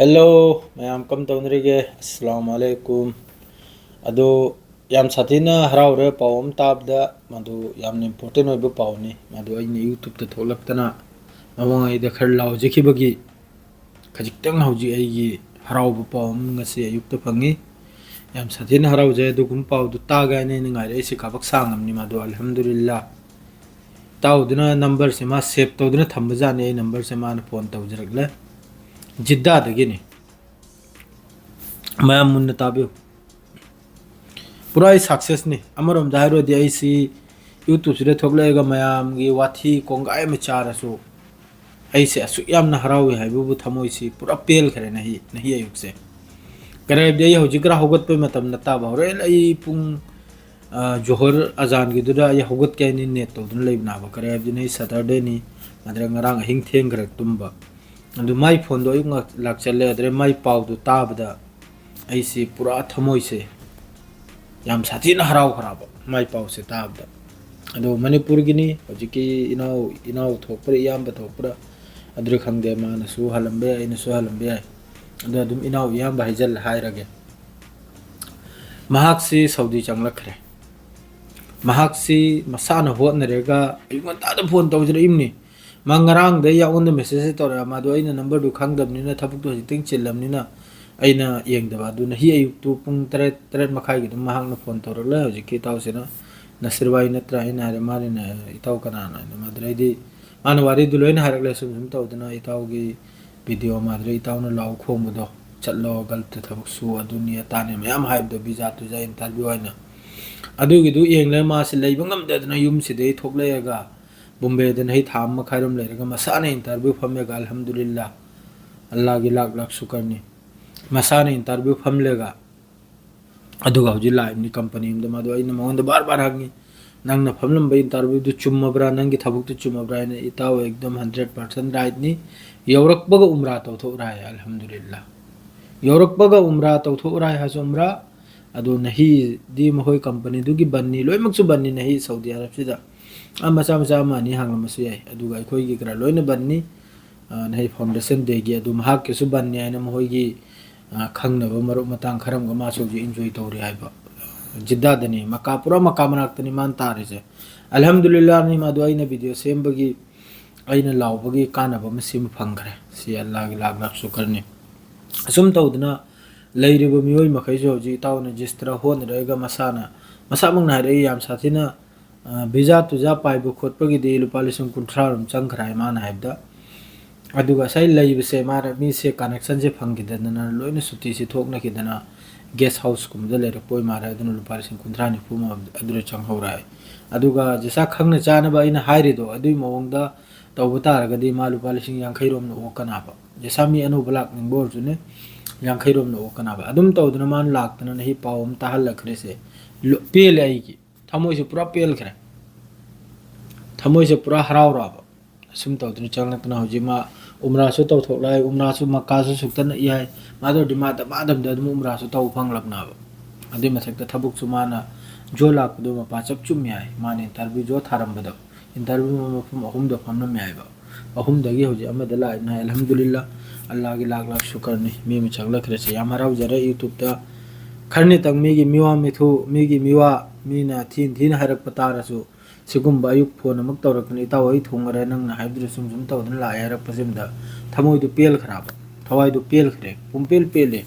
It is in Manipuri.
हेलो मैम कम तौनरीगे अस्सलाम वालेकुम अदो याम साथीना हराउरे पावम ताबदा मदु याम इम्पोर्टेंट ओइब पावनी मदु अइने यूट्यूब ता थोलक्तना ममंगाइदा खर लाउजिखिबगी खजिक्तंग हौजि अइगी हराउब पावम ngasi ayukta fangi yam sathina harauje dugum pawdu tagaine ningaire isi kabak sangamni madu alhamdulillah tauduna number se ma save tawduna thambajani ai number se ma phone tawjaragle जिद्दा दगिनी मैं मुन्ना ताबियो पूरा सक्सेस ने अमरम जाहिरो दे ऐसी यूट्यूब से थोगलेगा मयाम गी वाथी कोंगाय में चारसो ऐसे असु याम न हरावे है बुबु थमोइसी पूरा पेल करे नहीं नहीं अयुक से करे दे हो जिगरा होगत पे मतम नता भरे लई पुंग जोहर अजान गी दुदा ये होगत के नि नेट तो दुन लेबना ब करे दिन सैटरडे नि मदर ngरंग हिंग थेंग करे तुम्बा अंदु माई फोन दो युंग लाक चले अदरे माई पाव दो ताबदा ऐसी पूरा थमोई से याम साथीना हराव खराब माई पाव से ताबदा अदो मणिपुर गिनी हजिकी इनाव थोपर याम बथोपर अदरे खंगदे मान सु हलंबे इन सु हलंबे अदो दुम इनाव याम भाईजल हायरगे महाक्सी सऊदी चंगलखरे महाक्सी मसाना होनरेगा युंग तादा फोन तौजरे इमनी मंगरांग दे या उन मैसेज तौर मादो अइना नंबर दु खंगदबनिना थबुक तो हितिंग चिल्लमनिना अइना येंगदबा दुना hi ayuk tu pung 3 makhai gi dum mahang na phone tawra la hoji ki tawsena nasirwai natra ina hare mari na itaw kana na madrai di mana wari du loina harakle sum tawdana itaw gi video madrai itaw na law khom do chatlo gal te thabuk su adunia tane mayam haib do visa tu ja interview aina adu gi du yeng le ma se leiba ngam de na yum si de thok le ga Bombay दिन ही थाम मखाइरम लेरगा मसाने इंटरव्यू फमेगा अल्हम्दुलिल्लाह अल्लाह की लाख लाख शुक्र ने मसाने इंटरव्यू फमलेगा अदुगा हुजि लाइव नि कंपनी म दमा दो इन मंगद बार बार हंगी नंग न फमलम बे इंटरव्यू दु चुम्मब्रा नंगी थबुक दु चुम्मब्रा ने इताव एकदम 100% राइट नि यौरक बग उमरा तो थो रहा है अल्हम्दुलिल्लाह यौरक बग उमरा तो थो रहा है उमरा अदु नहीं दी महोय कंपनी दु की बन्नी लोय मक्सु बन्नी नहीं सऊदी अरब सिदा मचा मचा मानी हांगलमसु याय अदुगा अखोयगी करा लोयना बन्नी नहीं फाउंडेशन देगी अदु महाक केसु बन्नी आइना महोयगी खंगनब मरो मतंग खरम ग मासु जी एंजॉय तौरी हायबा जिद्दा दनी मका पूरा मका मनाक्तनी मान तारेसे अल्हम्दुलिल्लाह नि मादु आइना वीडियो सेमबगी आइना लावबगी कानब मसिम फंगरे सि अल्लाह की लाख लाख शुक्रनी असुम तौदना लैरिब मियोय मखैजो जी तावना जिस्त्रा होन रहेगा मसाना मसामंग नारे याम साथिना वीजा तुजा पाइब खोटपगी दे लुपा लिसिंग 30 रम चंखराय मान हाइबदा अदुगा साइ लैबसे मार मी से कनेक्शन से फंगिदना लोइना सुति से थोकना किदना गेस्ट हाउस कुमदा लेर पोय मार अदुना लुपा लिसिंग 30 नि फुमा अदुरे चंखौराय अदुगा जसा खंगना चानबा इन हाइरिदो अदुइ मवंगदा तौब तारगदी मा लुपा लिसिंग 50 रोम नो ओकनाबा जसा मी अनु ब्लॉक निंगबोर जुने 50 रोम नो ओकनाबा अदुम तौदना मान लाक्तना नहीं पावम ताहल लखरे से पेले आइगी थमोय से पूरा पेल खरे थमोय से पूरा हराव राब असुम तौदन चंगलतना होजिमा उमरा सु तौ थोलाय उमरा सु मक्का सु सुक्तन याय मादो दिमा द मादम द उमरा सु तौ फंगलबना अदि मथक थबुक सु माना जो लाक दो मपा चप चुम याय माने इंटरव्यू जो थारम बद इंटरव्यू मफम अहुम दो फमन याय बा अहुम दगी होजि अमद ला ना अल्हम्दुलिल्लाह अल्लाह की लाख लाख शुक्र नि मी में चंगलखरे से याम हराव जरे यूट्यूब ता खरने तक मीगी मिवा मिथु मीगी मिवा मीना थीन हरक पतारसु सिगुम अयुक फोन अमक तौरकनी तावई थोंगरे नंगना हाइब्दु सुम तौदन ला हरक पसिमदा थमोय दु पेल खराब थवाई दु पेल खरे पुम पेल पेले